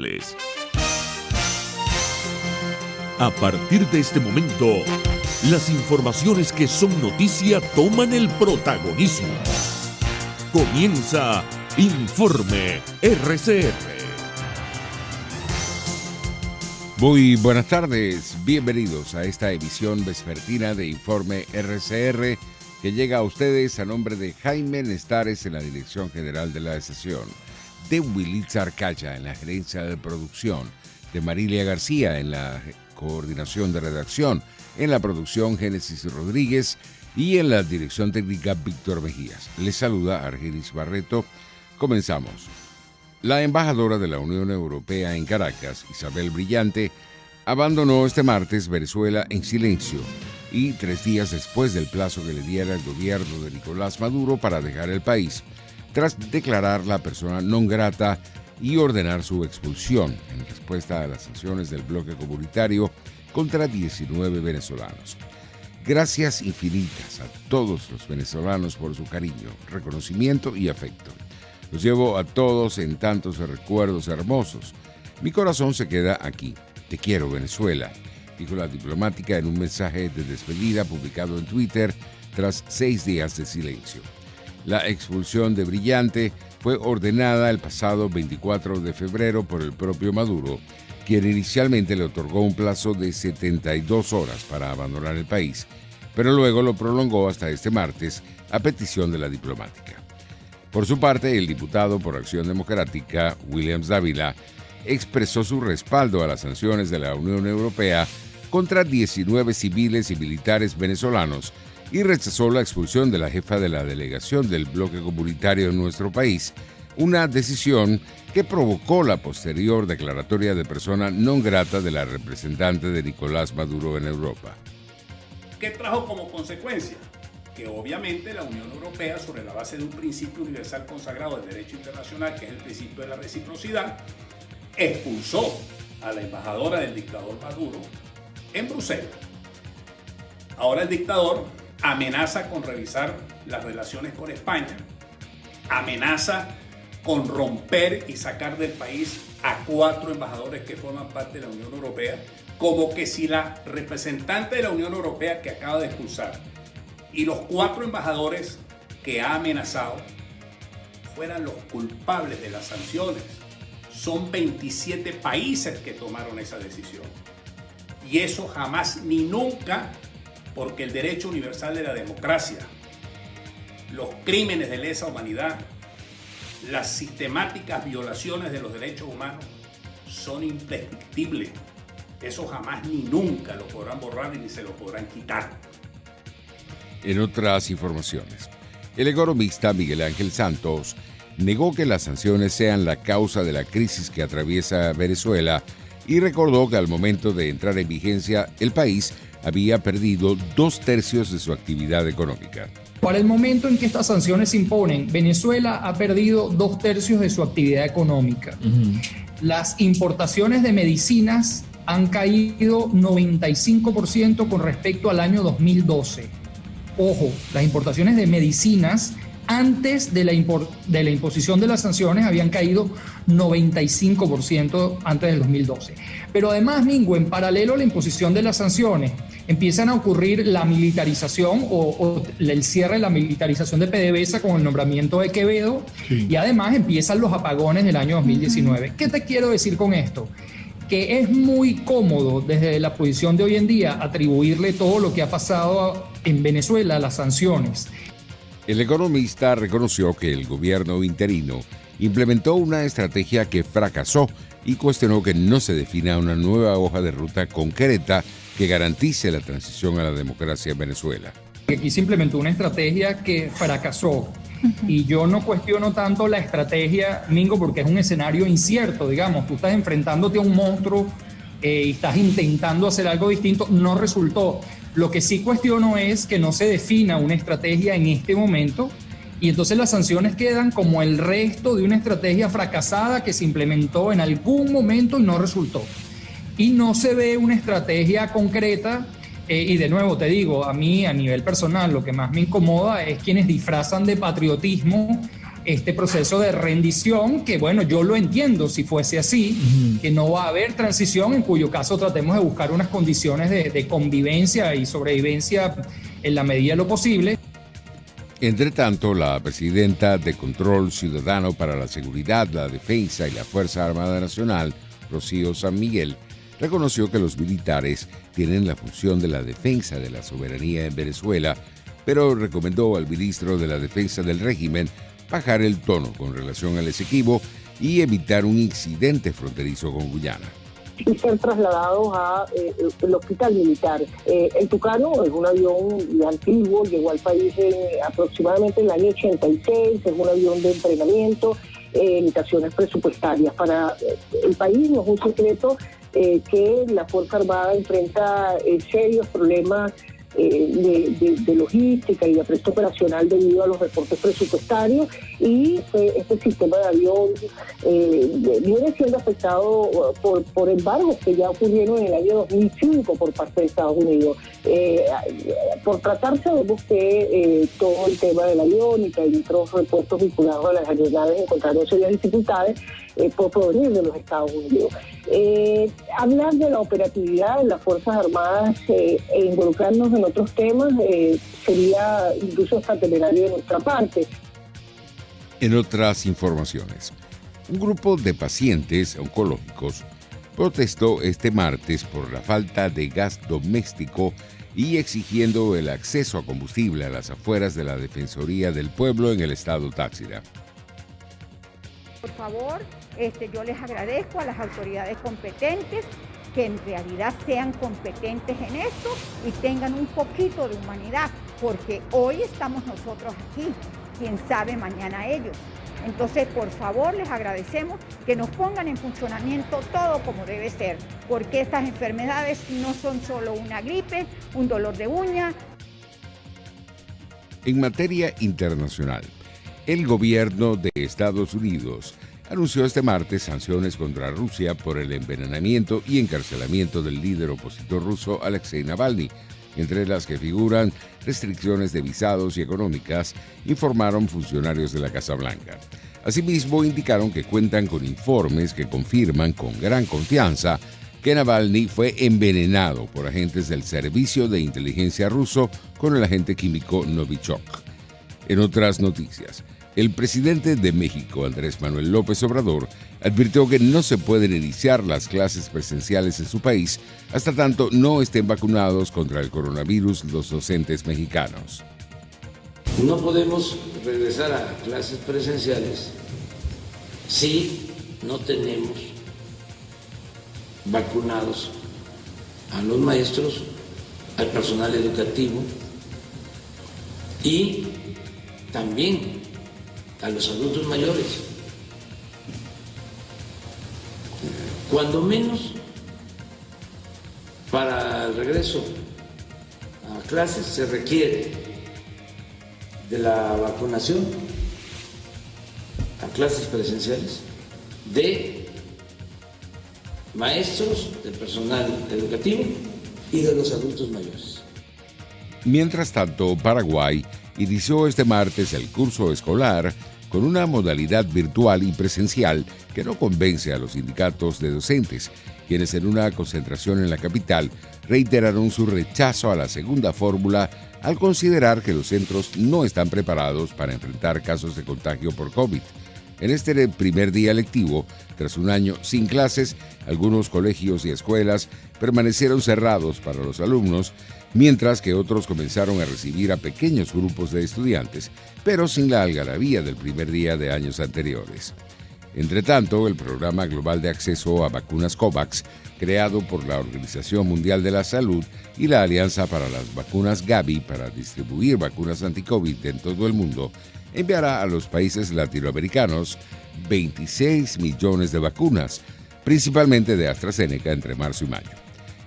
disponibles. A partir de este momento, las informaciones que son noticia toman el protagonismo. Comienza Informe RCR. Muy buenas tardes, bienvenidos a esta edición vespertina de Informe RCR que llega a ustedes a nombre de Jaime Nestares en la dirección general de la estación, de Wilitza Arcaya en la gerencia de producción, de Marilia García en la coordinación de redacción, en la producción Génesis Rodríguez y en la dirección técnica Víctor Mejías. Les saluda Argenis Barreto. Comenzamos. La embajadora de la Unión Europea en Caracas, Isabel Brillante, abandonó este martes Venezuela en silencio y 3 días después del plazo que le diera el gobierno de Nicolás Maduro para dejar el país, tras declararla persona non grata y ordenar su expulsión en respuesta a las sanciones del bloque comunitario contra 19 venezolanos. Gracias infinitas a todos los venezolanos por su cariño, reconocimiento y afecto. Los llevo a todos en tantos recuerdos hermosos. Mi corazón se queda aquí. Te quiero, Venezuela, dijo la diplomática en un mensaje de despedida publicado en Twitter tras 6 días de silencio. La expulsión de Brillante fue ordenada el pasado 24 de febrero por el propio Maduro, quien inicialmente le otorgó un plazo de 72 horas para abandonar el país, pero luego lo prolongó hasta este martes a petición de la diplomática. Por su parte, el diputado por Acción Democrática, Williams Dávila, expresó su respaldo a las sanciones de la Unión Europea contra 19 civiles y militares venezolanos y rechazó la expulsión de la jefa de la delegación del bloque comunitario en nuestro país, una decisión que provocó la posterior declaratoria de persona non grata de la representante de Nicolás Maduro en Europa. ¿Qué trajo como consecuencia? Que obviamente la Unión Europea, sobre la base de un principio universal consagrado del derecho internacional, que es el principio de la reciprocidad, expulsó a la embajadora del dictador Maduro en Bruselas. Ahora el dictador amenaza con revisar las relaciones con España, amenaza con romper y sacar del país a 4 embajadores que forman parte de la Unión Europea, como que si la representante de la Unión Europea que acaba de expulsar y los 4 embajadores que ha amenazado fueran los culpables de las sanciones. Son 27 países que tomaron esa decisión. Y eso jamás ni nunca, porque el derecho universal de la democracia, los crímenes de lesa humanidad, las sistemáticas violaciones de los derechos humanos son imprescriptibles. Eso jamás ni nunca lo podrán borrar ni se lo podrán quitar. En otras informaciones, el economista Miguel Ángel Santos negó que las sanciones sean la causa de la crisis que atraviesa Venezuela y recordó que al momento de entrar en vigencia el país había perdido 2/3 de su actividad económica. Para el momento en que estas sanciones se imponen, Venezuela ha perdido 2/3 de su actividad económica. Las importaciones de medicinas han caído 95% con respecto al año 2012. Ojo, las importaciones de medicinas antes de la imposición de las sanciones habían caído 95% antes del 2012. Pero además, Mingo, en paralelo a la imposición de las sanciones, empiezan a ocurrir la militarización o el cierre de la militarización de PDVSA con el nombramiento de Quevedo, sí. Y además empiezan los apagones del año 2019. ¿Qué te quiero decir con esto? Que es muy cómodo desde la posición de hoy en día atribuirle todo lo que ha pasado en Venezuela a las sanciones. El economista reconoció que el gobierno interino implementó una estrategia que fracasó y cuestionó que no se defina una nueva hoja de ruta concreta que garantice la transición a la democracia en Venezuela. Aquí se implementó una estrategia que fracasó. Y yo no cuestiono tanto la estrategia, Mingo, porque es un escenario incierto, digamos. Tú estás enfrentándote a un monstruo y estás intentando hacer algo distinto, no resultó. Lo que sí cuestiono es que no se defina una estrategia en este momento y entonces las sanciones quedan como el resto de una estrategia fracasada que se implementó en algún momento y no resultó. Y no se ve una estrategia concreta. Y de nuevo te digo, a mí a nivel personal lo que más me incomoda es quienes disfrazan de patriotismo este proceso de rendición, que bueno, yo lo entiendo si fuese así, que no va a haber transición, en cuyo caso tratemos de buscar unas condiciones de convivencia y sobrevivencia en la medida de lo posible. Entre tanto, la presidenta de Control Ciudadano para la Seguridad, la Defensa y la Fuerza Armada Nacional, Rocío San Miguel, reconoció que los militares tienen la función de la defensa de la soberanía en Venezuela, pero recomendó al ministro de la Defensa del régimen bajar el tono con relación al Esequibo y evitar un incidente fronterizo con Guyana. Y ser trasladados a el hospital militar. El Tucano es un avión antiguo, llegó al país aproximadamente en el año 86, es un avión de entrenamiento, limitaciones presupuestarias. Para el país no es un secreto que la Fuerza Armada enfrenta serios problemas de logística y de apresto operacional debido a los recortes presupuestarios, y este sistema de avión viene siendo afectado por embargos que ya ocurrieron en el año 2005 por parte de Estados Unidos. Por tratarse de que todo el tema del avión y otros repuestos vinculados a las aeronaves encontraron serias dificultades por provenir de los Estados Unidos. Hablar de la operatividad de las Fuerzas Armadas e involucrarnos en otros temas sería incluso hasta temerario de nuestra parte. En otras informaciones, un grupo de pacientes oncológicos protestó este martes por la falta de gas doméstico y exigiendo el acceso a combustible a las afueras de la Defensoría del Pueblo en el estado Táchira. Por favor, yo les agradezco a las autoridades competentes que en realidad sean competentes en esto y tengan un poquito de humanidad, porque hoy estamos nosotros aquí, quién sabe mañana ellos. Entonces, por favor, les agradecemos que nos pongan en funcionamiento todo como debe ser, porque estas enfermedades no son solo una gripe, un dolor de uña. En materia internacional, el gobierno de Estados Unidos anunció este martes sanciones contra Rusia por el envenenamiento y encarcelamiento del líder opositor ruso Alexei Navalny, entre las que figuran restricciones de visados y económicas, informaron funcionarios de la Casa Blanca. Asimismo, indicaron que cuentan con informes que confirman con gran confianza que Navalny fue envenenado por agentes del Servicio de Inteligencia ruso con el agente químico Novichok. En otras noticias, el presidente de México, Andrés Manuel López Obrador, advirtió que no se pueden iniciar las clases presenciales en su país hasta tanto no estén vacunados contra el coronavirus los docentes mexicanos. No podemos regresar a clases presenciales si no tenemos vacunados a los maestros, al personal educativo y también a los adultos mayores. Cuando menos para el regreso a clases se requiere de la vacunación a clases presenciales de maestros, de personal educativo y de los adultos mayores. Mientras tanto, Paraguay inició este martes el curso escolar con una modalidad virtual y presencial que no convence a los sindicatos de docentes, quienes en una concentración en la capital reiteraron su rechazo a la segunda fórmula al considerar que los centros no están preparados para enfrentar casos de contagio por COVID. En este primer día lectivo, tras un año sin clases, algunos colegios y escuelas permanecieron cerrados para los alumnos, mientras que otros comenzaron a recibir a pequeños grupos de estudiantes, pero sin la algarabía del primer día de años anteriores. Entre tanto, el Programa Global de Acceso a Vacunas COVAX, creado por la Organización Mundial de la Salud y la Alianza para las Vacunas Gavi para distribuir vacunas anti-COVID en todo el mundo, enviará a los países latinoamericanos 26 millones de vacunas, principalmente de AstraZeneca, entre marzo y mayo.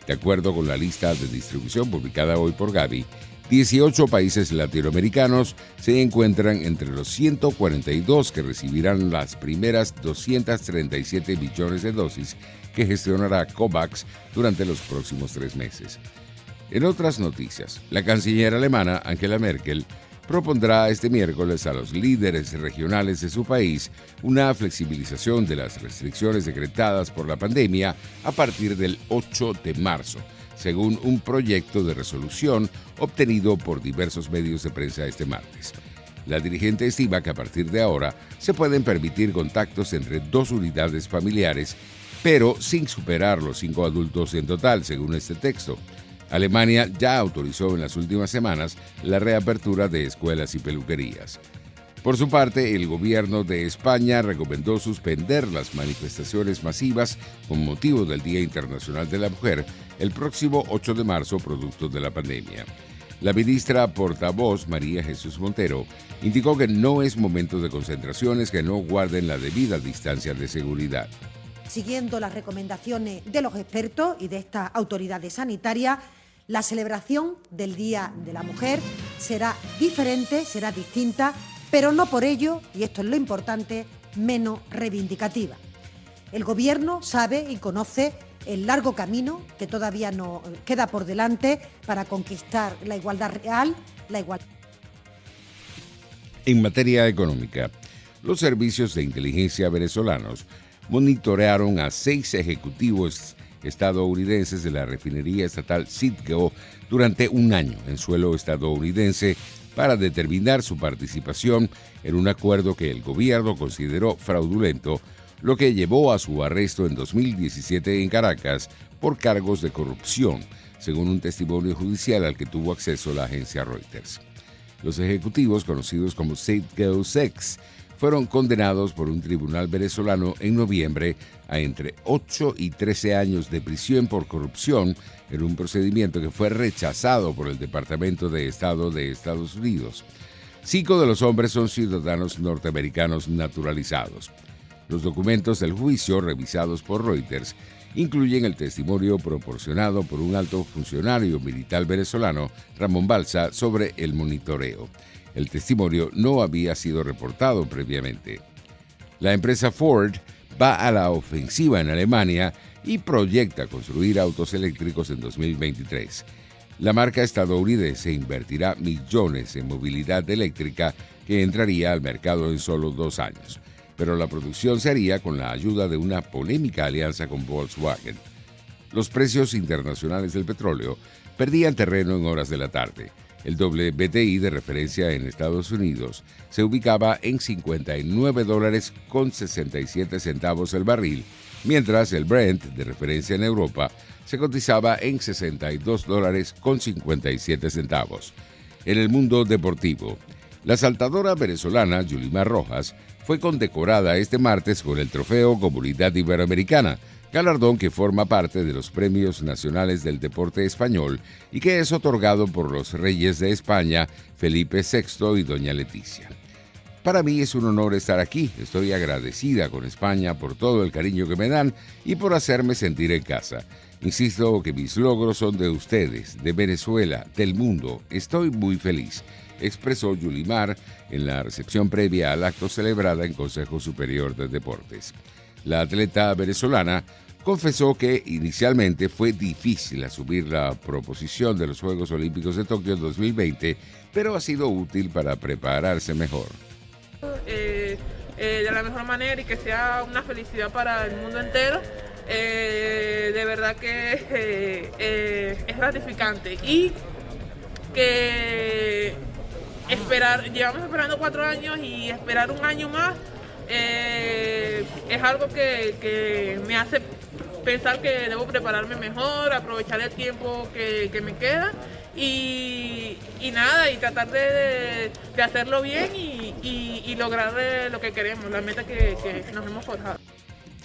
De acuerdo con la lista de distribución publicada hoy por Gavi, 18 países latinoamericanos se encuentran entre los 142 que recibirán las primeras 237 millones de dosis que gestionará COVAX durante los próximos 3 meses. En otras noticias, la canciller alemana Angela Merkel propondrá este miércoles a los líderes regionales de su país una flexibilización de las restricciones decretadas por la pandemia a partir del 8 de marzo, según un proyecto de resolución obtenido por diversos medios de prensa este martes. La dirigente estima que a partir de ahora se pueden permitir contactos entre 2 unidades familiares, pero sin superar los 5 adultos en total, según este texto. Alemania ya autorizó en las últimas semanas la reapertura de escuelas y peluquerías. Por su parte, el gobierno de España recomendó suspender las manifestaciones masivas con motivo del Día Internacional de la Mujer el próximo 8 de marzo, producto de la pandemia. La ministra portavoz, María Jesús Montero, indicó que no es momento de concentraciones que no guarden la debida distancia de seguridad. Siguiendo las recomendaciones de los expertos y de estas autoridades sanitarias, la celebración del Día de la Mujer será diferente, será distinta, pero no por ello, y esto es lo importante, menos reivindicativa. El Gobierno sabe y conoce el largo camino que todavía nos queda por delante para conquistar la igualdad real, la igualdad. En materia económica, los servicios de inteligencia venezolanos monitorearon a 6 ejecutivos estadounidenses de la refinería estatal Citgo durante un año en suelo estadounidense para determinar su participación en un acuerdo que el gobierno consideró fraudulento, lo que llevó a su arresto en 2017 en Caracas por cargos de corrupción, según un testimonio judicial al que tuvo acceso la agencia Reuters. Los ejecutivos, conocidos como Citgo 6, fueron condenados por un tribunal venezolano en noviembre a entre 8 y 13 años de prisión por corrupción en un procedimiento que fue rechazado por el Departamento de Estado de Estados Unidos. 5 de los hombres son ciudadanos norteamericanos naturalizados. Los documentos del juicio, revisados por Reuters, incluyen el testimonio proporcionado por un alto funcionario militar venezolano, Ramón Balsa, sobre el monitoreo. El testimonio no había sido reportado previamente. La empresa Ford va a la ofensiva en Alemania y proyecta construir autos eléctricos en 2023. La marca estadounidense invertirá millones en movilidad eléctrica que entraría al mercado en solo 2 años, pero la producción se haría con la ayuda de una polémica alianza con Volkswagen. Los precios internacionales del petróleo perdían terreno en horas de la tarde. El WTI de referencia en Estados Unidos se ubicaba en $59.67 el barril, mientras el Brent de referencia en Europa se cotizaba en $62.57. En el mundo deportivo, la saltadora venezolana Yulimar Rojas fue condecorada este martes con el trofeo Comunidad Iberoamericana, galardón que forma parte de los Premios Nacionales del Deporte Español y que es otorgado por los reyes de España, Felipe VI y doña Leticia. Para mí es un honor estar aquí. Estoy agradecida con España por todo el cariño que me dan y por hacerme sentir en casa. Insisto que mis logros son de ustedes, de Venezuela, del mundo. Estoy muy feliz, expresó Yulimar en la recepción previa al acto celebrada en Consejo Superior de Deportes. La atleta venezolana confesó que inicialmente fue difícil asumir la proposición de los Juegos Olímpicos de Tokio 2020, pero ha sido útil para prepararse mejor. De la mejor manera y que sea una felicidad para el mundo entero. De verdad que es gratificante y que llevamos esperando 4 años y esperar un año más es algo que me hace pensar que debo prepararme mejor, aprovechar el tiempo que me queda y nada, y tratar de hacerlo bien y lograr lo que queremos, la meta que nos hemos forjado.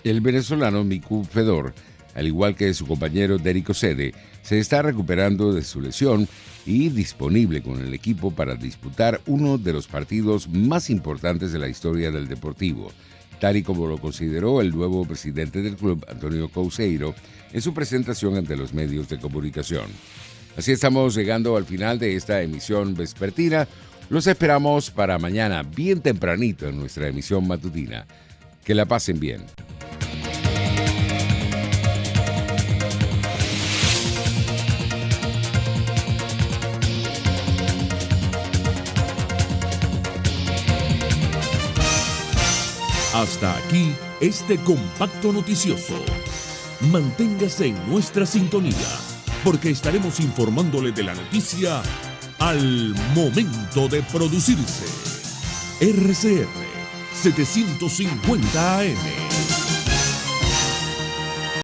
El venezolano Miku Fedor, al igual que su compañero Derico Sede, se está recuperando de su lesión y disponible con el equipo para disputar uno de los partidos más importantes de la historia del Deportivo, tal y como lo consideró el nuevo presidente del club, Antonio Couceiro, en su presentación ante los medios de comunicación. Así estamos llegando al final de esta emisión vespertina. Los esperamos para mañana bien tempranito en nuestra emisión matutina. Que la pasen bien. Hasta aquí este compacto noticioso. Manténgase en nuestra sintonía, porque estaremos informándole de la noticia al momento de producirse. RCR 750 AM.